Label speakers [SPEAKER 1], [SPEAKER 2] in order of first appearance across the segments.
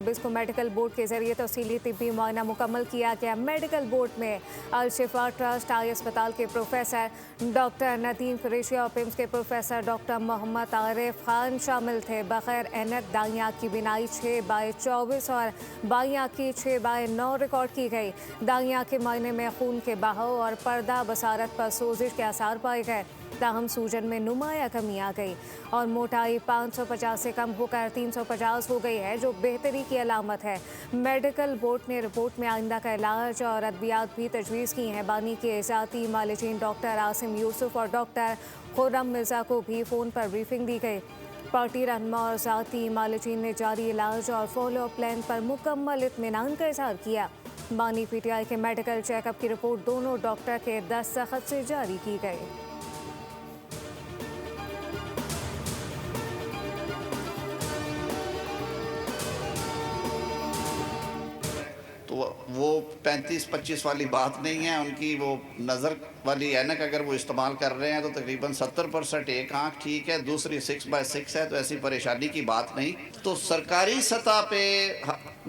[SPEAKER 1] को medical board के जरिए तफसीली तिब्बी मुआयना मुकम्मल किया गया। मेडिकल बोर्ड में अल शिफा ट्रस्ट आई अस्पताल के प्रोफेसर डॉक्टर नदीम कुरैशी और पिम्स के प्रोफेसर डॉक्टर मोहम्मद आरिफ खान शामिल थे। बगैर ऐनक दाईं आँख की बिनाई 6/24 और बाईं आँख की 6/9 रिकॉर्ड की गई। दाईं आँख के मायने में खून के बहाव और पर्दा बसारत पर सोजिश के आसार पाए गए। ताहम सूजन में नुमाया कमी आ गई और मोटाई 550 से कम होकर 350 हो गई है, जो बेहतरी की अलामत है। मेडिकल बोर्ड ने रिपोर्ट में आइंदा का इलाज और अद्वियात भी तजवीज़ की हैं। बानी के ज़ाती मालिजीन डॉक्टर आसिम यूसुफ और डॉक्टर खुर्रम मिर्ज़ा को भी फ़ोन पर ब्रीफिंग दी गई। पार्टी रहनुमा और ज़ाती मालिजीन ने जारी इलाज और फॉलो अप प्लान पर मुकम्मल इत्मीनान का इज़हार किया। बानी PTI के मेडिकल चेकअप की रिपोर्ट दोनों डॉक्टर के दस्तखत से जारी की गई।
[SPEAKER 2] तो वो 35-25 वाली बात नहीं है उनकी। वो नज़र वाली ऐनक अगर वो इस्तेमाल कर रहे हैं तो तकरीबन 70% एक आँख ठीक है, दूसरी 6/6 है, तो ऐसी परेशानी की बात नहीं। तो सरकारी सतह पे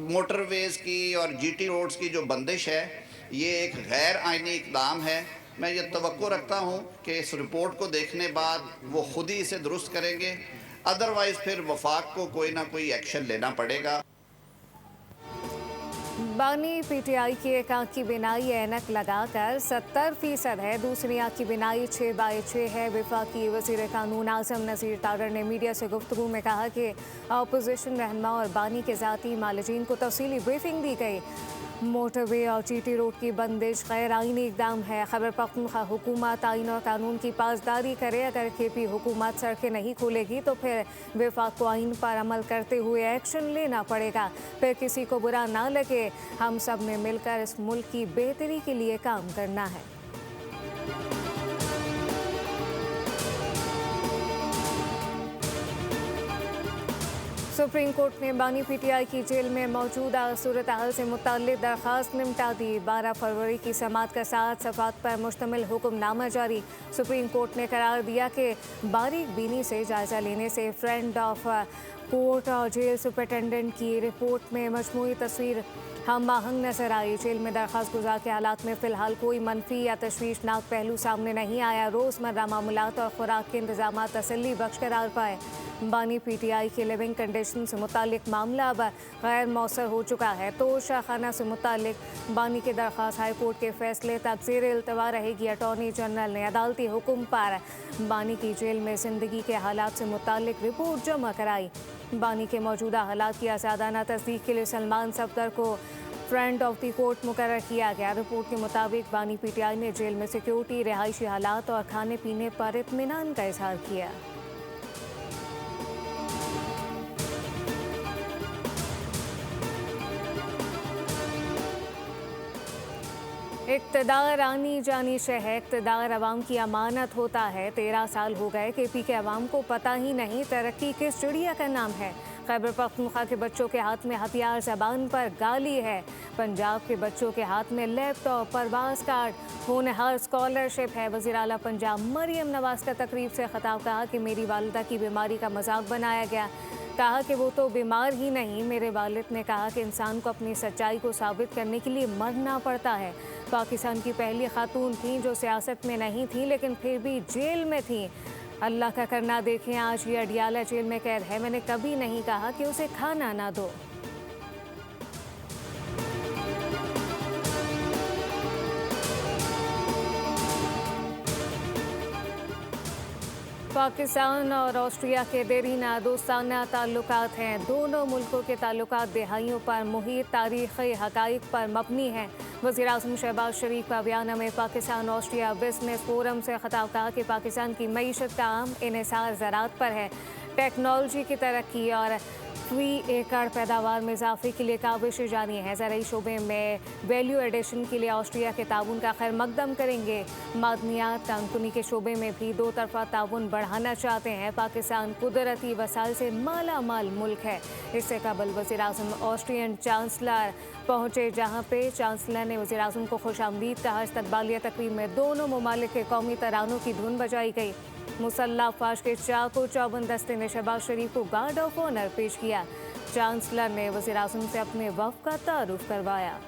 [SPEAKER 2] मोटरवेज़ की और GT रोड्स की जो बंदिश है, ये एक गैर आइनी इक़दाम है। मैं ये तवक्को रखता हूँ कि इस रिपोर्ट को देखने बाद वो खुद ही इसे दुरुस्त करेंगे, अदरवाइज़ फिर वफाक को कोई ना कोई एक्शन लेना पड़ेगा।
[SPEAKER 1] बानी PTI की एक आँख की बिनाई ऐनक लगाकर 70% है, दूसरी आँख की बिनाई 6/6 है। वफाकी वज़ीर कानून आज़म नज़ीर तारड़ ने मीडिया से गुफ्तगू में कहा कि अपोजिशन रहनुमा और बानी के ज़ाती मालिजीन को तफसीली ब्रीफिंग दी गई। मोटरवे और GT रोड की बंदिश गैर आइनी इक़दाम है। खैबर पख्तूनख्वा हुकूमत आइन और कानून की पासदारी करे। अगर KP हुकूमत सड़कें नहीं खोलेगी तो फिर वफाक को आइन पर अमल करते हुए एक्शन लेना पड़ेगा। फिर किसी को बुरा ना लगे, हम सब ने मिलकर इस मुल्क की बेहतरी के लिए काम करना है। सुप्रीम कोर्ट ने बानी PTI की जेल में मौजूदा सूरत हाल से मुताल्लिक़ दरख्वास्त निपटा दी। 12 फरवरी की समाअत का 7 सफ़ात पर मुश्तमिल हुक्मनामा जारी। सुप्रीम कोर्ट ने करार दिया कि बारीक बीनी से जायज़ा लेने से फ्रेंड ऑफ कोर्ट और जेल सुपरिटेंडेंट की रिपोर्ट में मजमूई तस्वीर हम आहंग नजर आई। जेल में दरख्वास्त गुजार के हालात में फ़िलहाल कोई मनफी या तशवीशनाक पहलू सामने नहीं आया। रोज़मर्रा मामूलात और खुराक के इंतजाम तसल्ली बख्श करार पाए। बानी PTI के लिविंग कंडीशन से मुतालिक मामला अब गैर मौसर हो चुका है। तो शाखाना से मुतालिक बानी की दरख्वास्त हाई कोर्ट के फैसले तक ज़ेर इल्तवा रहेगी। अटॉर्नी जनरल ने अदालती हुक्म पर बानी की जेल में ज़िंदगी के हालात से मुतालिक रिपोर्ट जमा कराई। बानी के मौजूदा हालात की आज़ादाना तस्दीक के लिए सलमान सफदर को फ्रेंड ऑफ द कोर्ट मुकर्रर किया गया। रिपोर्ट के मुताबिक बानी PTI ने जेल में सिक्योरिटी, रिहायशी हालात और खाने पीने पर इत्मीनान का इजहार किया। इक़्तिदार आनी जानी शह है, इक़्तिदार अवाम की अमानत होता है। 13 साल हो गए KP के अवाम को पता ही नहीं तरक्की किस चिड़िया का नाम है। खैबर पख्तूनख्वा के बच्चों के हाथ में हथियार, ज़बान पर गाली है। पंजाब के बच्चों के हाथ में लैपटॉप, परवाज़ कार्ड, होनहार स्कॉलरशिप है। वज़ीर आला पंजाब मरियम नवाज़ का तकरीब से ख़िताब, कहा कि मेरी वालिदा की बीमारी का मजाक बनाया गया। कहा कि वो तो बीमार ही नहीं, मेरे वालिद ने कहा कि इंसान को अपनी सच्चाई को साबित करने के लिए मरना पड़ता है। पाकिस्तान की पहली खातून थी जो सियासत में नहीं थी लेकिन फिर भी जेल में थी। अल्लाह का करना देखें, आज ये अडियाला जेल में कैद है। मैंने कभी नहीं कहा कि उसे खाना ना दो। पाकिस्तान और ऑस्ट्रिया के देरीना दोस्ताना ताल्लुकात हैं। दोनों मुल्कों के ताल्लुकात दिहाइयों पर मुहित तारीख़ी हक़ाइक़ पर मबनी हैं। वज़ीर-ए-आज़म शहबाज शरीफ का बयान में पाकिस्तान ऑस्ट्रिया बिजनेस फोरम से ख़िताब, कहा कि पाकिस्तान की मईशत का आम इन्हिसार ज़राअत पर है। टेक्नोलॉजी की तरक्की और फी एकड़ पैदावार में इजाफे के लिए काविशें जारी हैं। ज़राई शोबे में वैल्यू एडिशन के लिए ऑस्ट्रिया के ताउन का खैर मकदम करेंगे। मादनियात तंगकुनी के शोबे में भी दो तरफा ताउन बढ़ाना चाहते हैं। पाकिस्तान कुदरती वसाइल से माला माल मुल्क है। इससे कबल वज़ीर-ए-आज़म ऑस्ट्रियन चांसलर पहुँचे, जहाँ पे चांसलर ने वज़ीर-ए-आज़म को खुशामदीद कहा। इस्तकबालिया तकरीब में दोनों ममालिक के कौमी तरानों की धुन बजाई गई। मुसल्लह अफवाज के चाको चौबंद दस्ते ने शहबाज शरीफ को गार्ड ऑफ ऑनर पेश किया। चांसलर ने वज़ीर-ए-आज़म से अपने वफ़द का तारुफ करवाया।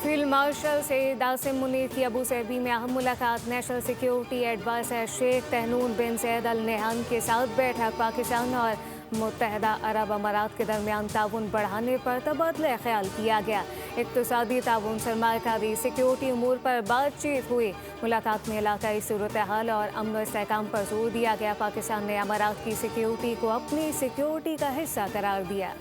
[SPEAKER 1] फील्ड मार्शल सईद आसिम मुनीर की अबू सैबी में अहम मुलाकात। National security adviser Sheikh Tahnoun bin Zayed Al Nahyan के साथ बैठक। पाकिस्तान और मुत्तहदा अरब अमारात के दरमियान ताउन बढ़ाने पर तबादला ख्याल किया गया। इक़्तिसादी ताउन, सरमायाकारी, सिक्योरिटी उमूर पर बातचीत हुई। मुलाकात में इलाकाई सूरत हाल और अमन व इस्तेहकाम पर जोर दिया गया। पाकिस्तान ने अमारात की सिक्योरिटी को अपनी सिक्योरिटी का हिस्सा करार दिया।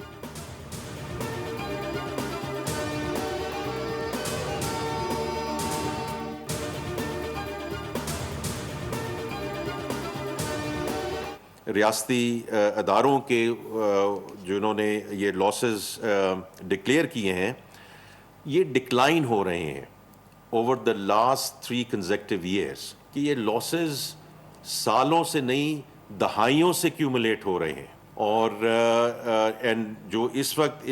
[SPEAKER 3] रियासती अदारों के जिन्होंने ये लॉसेस डिक्लेयर किए हैं, ये डिक्लाइन हो रहे हैं over the last 3 consecutive years कि ये लॉसेस सालों से नहीं दहाइयों से क्यूमुलेट हो रहे हैं। और एंड जो इस वक्त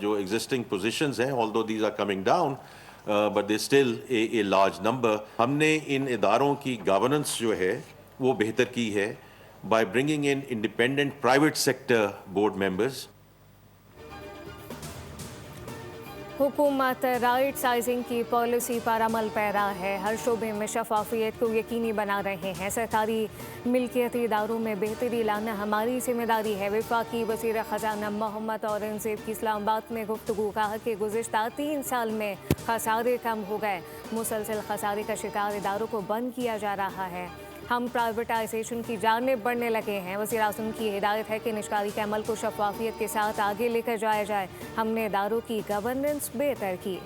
[SPEAKER 3] जो एग्जिस्टिंग पोजीशंस हैं, although these are coming down but they still a large number. हमने इन इदारों की गवर्नेंस जो है वो बेहतर की है by bringing in independent private sector board members.
[SPEAKER 1] हुकूमत राइट साइजिंग की पॉलिसी पर अमल पैरा है। हर शोबे में शफाफियत को यकीनी बना रहे हैं। सरकारी मिल्कियती इदारों में बेहतरी लाना हमारी जिम्मेदारी है। वफाकी वज़ीर ख़जाना मोहम्मद औरंगज़ेब की इस्लामाबाद में गुफ्तगू। कहा कि गुज़िश्ता 3 साल में खसारे कम हो गए। मुसलसल खसारे का शिकार इदारों को बंद किया जा रहा है। हम प्राइवेटाइजेशन की जानिब बढ़ने लगे हैं। वज़ीर-ए-आज़म की हिदायत है कि निष्कारी के अमल को शफाफियत के साथ आगे लेकर जाया जाए। हमने इदारों की गवर्नेंस बेहतर की।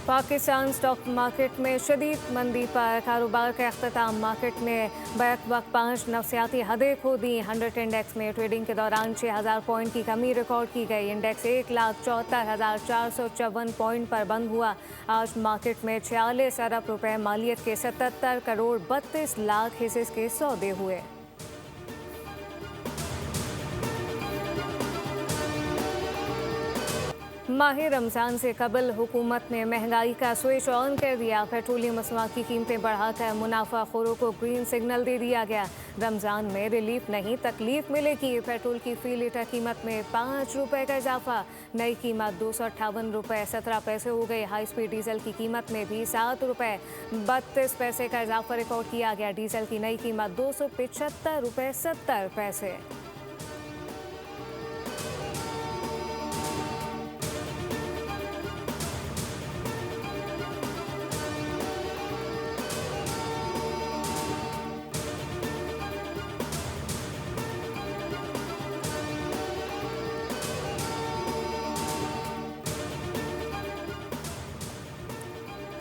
[SPEAKER 1] पाकिस्तान स्टॉक मार्केट में शदीद मंदी पर कारोबार का अख्ताम। मार्केट ने बैक वक्त 5 नफसियाती हदें खो दी। 100 इंडेक्स में ट्रेडिंग के दौरान 6000 पॉइंट की कमी रिकॉर्ड की गई। इंडेक्स 1,74,454 पॉइंट पर बंद हुआ। आज मार्केट में 46 अरब रुपए मालियत के 77 करोड़ 32 लाख हिस्से के सौदे हुए। माह रमज़ान से कबल हुकूमत ने महंगाई का स्विच ऑन कर दिया। पेट्रोलियम मसनूआत की कीमतें बढ़ाकर मुनाफाखोरों को ग्रीन सिग्नल दे दिया गया। रमज़ान में रिलीफ नहीं तकलीफ मिलेगी। पेट्रोल की फ़ी लीटर कीमत में 5 रुपये का इजाफा। नई कीमत 258 रुपये 17 पैसे हो गई। हाई स्पीड डीजल की कीमत में भी 7 रुपये 32 पैसे का इजाफा रिकॉर्ड किया गया। डीजल की नई कीमत 275 रुपये 70 पैसे।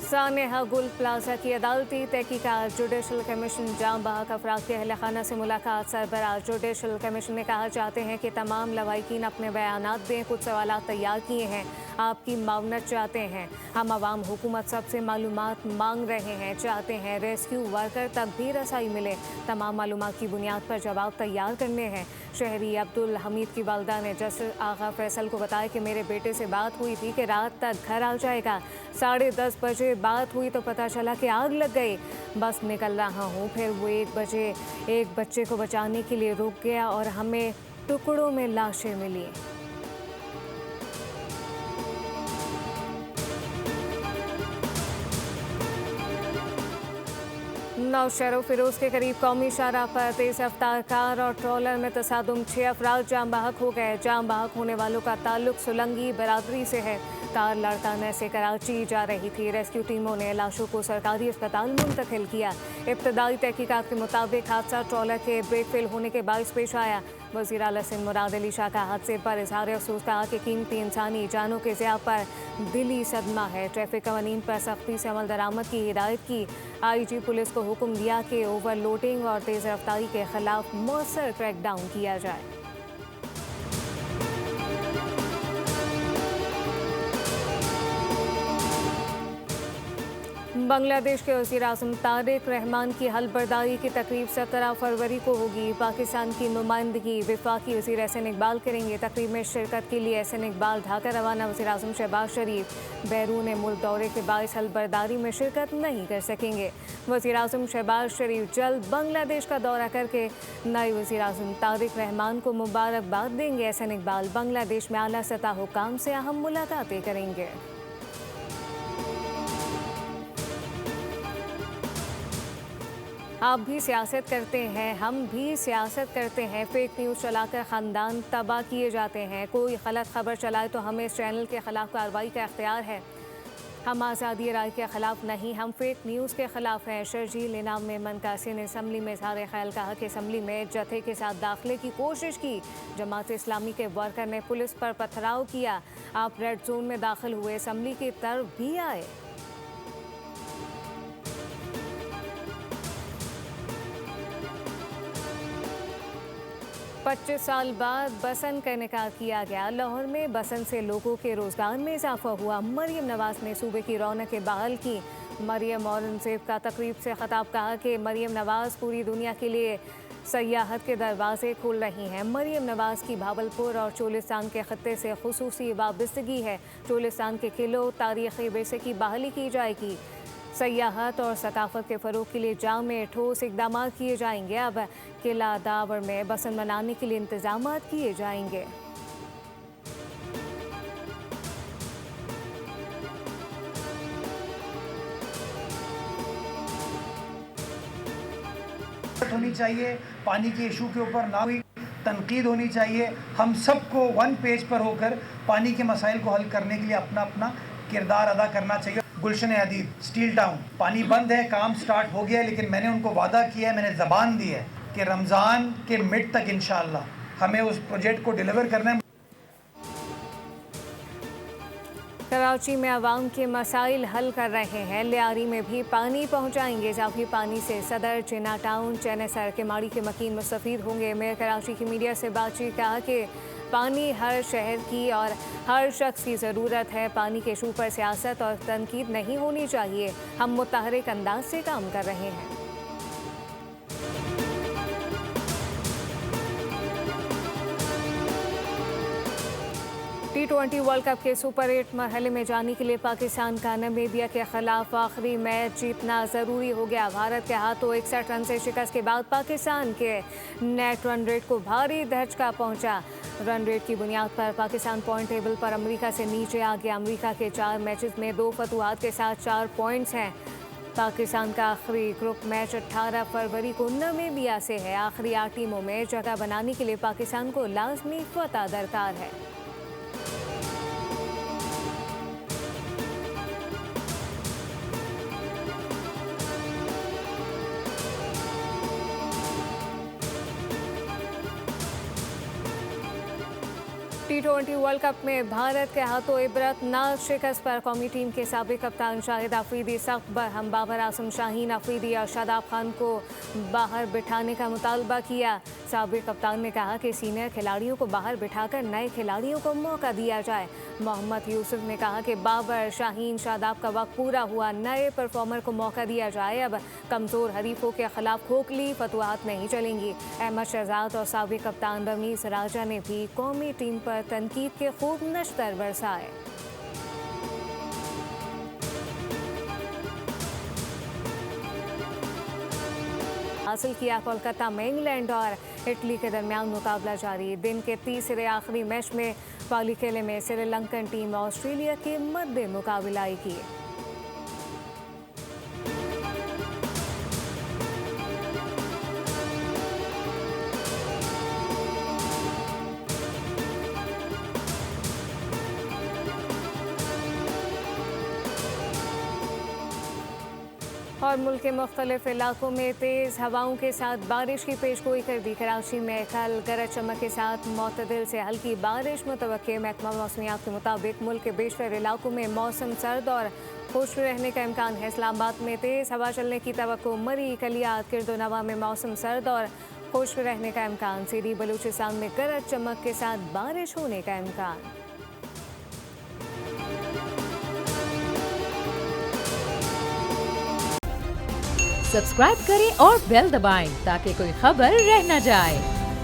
[SPEAKER 1] सानेहा गुल प्लाजा की अदालती तहकीकात। जुडिशल कमीशन जाम बहक अफराद के अहल खाना से मुलाकात। सरबराह जुडिशल कमीशन ने कहा चाहते हैं कि तमाम लवाहिकीन अपने बयानात दें। कुछ सवाल तैयार किए हैं, आपकी मावनत चाहते हैं। हम आवाम हुकूमत सबसे मालूमात मांग रहे हैं, चाहते हैं रेस्क्यू वर्कर तक भी रसाई मिले। तमाम मालूमात की बुनियाद पर जवाब तैयार करने हैं। शहरी अब्दुल हमीद की वालदा ने जस्टिस आगा फैसल को बताया कि मेरे बेटे से बात हुई थी कि रात तक घर आ जाएगा। 10:30 बजे बात हुई तो पता चला कि आग लग गई। बस निकल रहा हूँ। फिर वो 1 बजे एक बच्चे को बचाने के लिए रुक गया और हमें टुकड़ों में लाशें मिली। नौशहर फिरोज के करीब कौमी शाहराह पर तेज रफ्तार कार और ट्रॉलर में तसादुम 6 अफराद जाम बहक हो गए। जाम बहक होने वालों का ताल्लुक सुलंगी बरादरी से है। कार लड़काने से कराची जा रही थी। रेस्क्यू टीमों ने लाशों को सरकारी अस्पताल मुंतकिल किया। इब्तदाई तहकीकात के मुताबिक हादसा ट्रॉलर के ब्रेक फेल होने के बायस पेश आया। वज़ीर आला सिंध मुराद अली शाह का हादसे पर इजहार अफसोस, कहा कि कीमती इंसानी जानों के ज़िया पर दिली सदमा है। ट्रैफिक कवानीन पर सख्ती से अमल दरामद की हिदायत की। IG पुलिस को हुक्म दिया कि ओवरलोडिंग और तेज़ रफ्तारी के खिलाफ मौसर क्रैकडाउन किया जाए। बांग्लादेश के वज़ीर-ए-आज़म तारिक रहमान की हलबर्दारी की तकरीब 17 फरवरी को होगी। पाकिस्तान की नुमाइंदगी वफाकी वज़ीर एहसन इकबाल करेंगे। तकरीब में शिरकत के लिए एहसन इकबाल ढाका रवाना। वज़ीर-ए-आज़म शहबाज शरीफ बैरून मुल्क दौरे के बाइस हलबर्दारी में शिरकत नहीं कर सकेंगे। वज़ीर-ए-आज़म शहबाज शरीफ जल्द बांग्लादेश का दौरा करके नए वज़ीर-ए-आज़म तारिक रहमान को मुबारकबाद देंगे। एहसन इकबाल बांग्लादेश में आला सतह हुकाम से अहम मुलाकातें करेंगे। आप भी सियासत करते हैं, हम भी सियासत करते हैं। फेक न्यूज़ चलाकर ख़ानदान तबाह किए जाते हैं। कोई गलत खबर चलाए तो हमें इस चैनल के ख़िलाफ़ कार्रवाई का इख्तियार है। हम आज़ादी राय के ख़िलाफ़ नहीं, हम फेक न्यूज़ के ख़िलाफ़ हैं। शर्जील इनाम मेमन कासी ने असम्बली में इज़हार ख़याल, कहा कि असम्बली में जत्थे के साथ दाखिले की कोशिश की। जमात इस्लामी के वर्कर ने पुलिस पर पथराव किया। आप रेड जोन में दाखिल हुए, असम्बली की तरफ भी आए। 25 साल बाद बसन का इनेकार किया गया। लाहौर में बसन से लोगों के रोजगार में इजाफा हुआ। मरियम नवाज ने सूबे की रौनक बहाल की। मरियम औरंगजेब का तकरीब से खिताब, कहा कि मरियम नवाज पूरी दुनिया के लिए सयाहत के दरवाजे खोल रही हैं। मरियम नवाज की भावलपुर और चोलिस्तान के खत्ते से खुसूसी वाबस्तगी है। चोलिस्तान के किलों तारीखी विरसे की बहाली की जाएगी। सयाहत और सकाफत के फ़रोग के लिए जामे ठोस इकदाम किए जाएंगे। अब किला दावर में बसन मनाने के लिए इंतजाम किए जाएंगे।
[SPEAKER 4] होनी चाहिए, पानी के इशू के ऊपर ना हुई तनकीद होनी चाहिए। हम सबको वन पेज पर होकर पानी के मसाइल को हल करने के लिए अपना अपना किरदार अदा करना चाहिए। गुलशन हदीद, स्टील टाउन, पानी बंद है, काम स्टार्ट हो गया है, लेकिन मैंने उनको वादा किया है, मैंने ज़बान दी है कि रमज़ान के मिड तक इंशाअल्लाह हमें उस प्रोजेक्ट को डिलीवर करना है।
[SPEAKER 1] कराची में आवाम के मसाइल हल कर रहे हैं। लियारी में भी पानी पहुंचाएंगे। इजाफी पानी से सदर, चेना टाउन, चैनसर के माड़ी के मकीन मुस्तफीद होंगे। मेयर कराची की मीडिया से बातचीत, कहा कि पानी हर शहर की और हर शख्स की ज़रूरत है। पानी के इशू पर सियासत और तनकीद नहीं होनी चाहिए। हम मुतहरिक अंदाज से काम कर रहे हैं। T20 वर्ल्ड कप के सुपर 8 मरहले में जाने के लिए पाकिस्तान का नामीबिया के खिलाफ आखिरी मैच जीतना ज़रूरी हो गया। भारत के हाथों 61 रन से शिकस्त के बाद पाकिस्तान के नेट रन रेट को भारी धचका पहुंचा। रन रेट की बुनियाद पर पाकिस्तान पॉइंट टेबल पर अमेरिका से नीचे आ गया। अमेरिका के 4 मैचेस में 2 फतुहात के साथ 4 पॉइंट्स हैं। पाकिस्तान का आखिरी ग्रुप मैच 18 फरवरी को नामीबिया से है। आखिरी 8 टीमों में जगह बनाने के लिए पाकिस्तान को लाजमी फतह दरकार है। T20 वर्ल्ड कप में भारत के हाथों इबरतनाक शिकस्त पर कौमी टीम के साबिक कप्तान शाहिद अफरीदी सख्त बरहम। बाबर आजम, शाहीन अफरीदी और शादाब खान को बाहर बिठाने का मुतालबा किया। साबिक कप्तान ने कहा कि सीनियर खिलाड़ियों को बाहर बिठाकर नए खिलाड़ियों को मौका दिया जाए। मोहम्मद यूसुफ ने कहा कि बाबर, शाहीन, शादाब का वक्त पूरा हुआ, नए परफॉर्मर को मौका दिया जाए। अब कमज़ोर हरीफों के खिलाफ खोखली फतवाहत नहीं चलेंगी। अहमद शहजाद और साबिक कप्तान रमीज राजा ने भी कौमी टीम पर तनकीद के खूब नश्तर बरसाए। हासिल किया। कोलकाता में इंग्लैंड और इटली के दरमियान मुकाबला जारी। दिन के तीसरे आखिरी मैच में पालीखेले में श्रीलंकन टीम ऑस्ट्रेलिया के मद्दे मुकाबला की। और मुल्क के मुख्तलिफ इलाकों में तेज़ हवाओं के साथ बारिश की पेशगोई कर दी। कराची में कल गरज चमक के साथ मुतदिल से हल्की बारिश मुतवक्के। महकमा मौसमियात के मुताबिक मुल्क के बेशतर इलाकों में मौसम सर्द और खुश्क रहने का इम्कान है। इस्लामाबाद में तेज़ हवा चलने की तवक्को। मरी, कलियात, किरदोनवा में मौसम सर्द और खुश्क रहने का इम्कान। सीधी बलूचिस्तान में गरज चमक के साथ बारिश होने का इम्कान।
[SPEAKER 5] सब्सक्राइब करें और बेल दबाएं ताकि कोई खबर रह न जाए।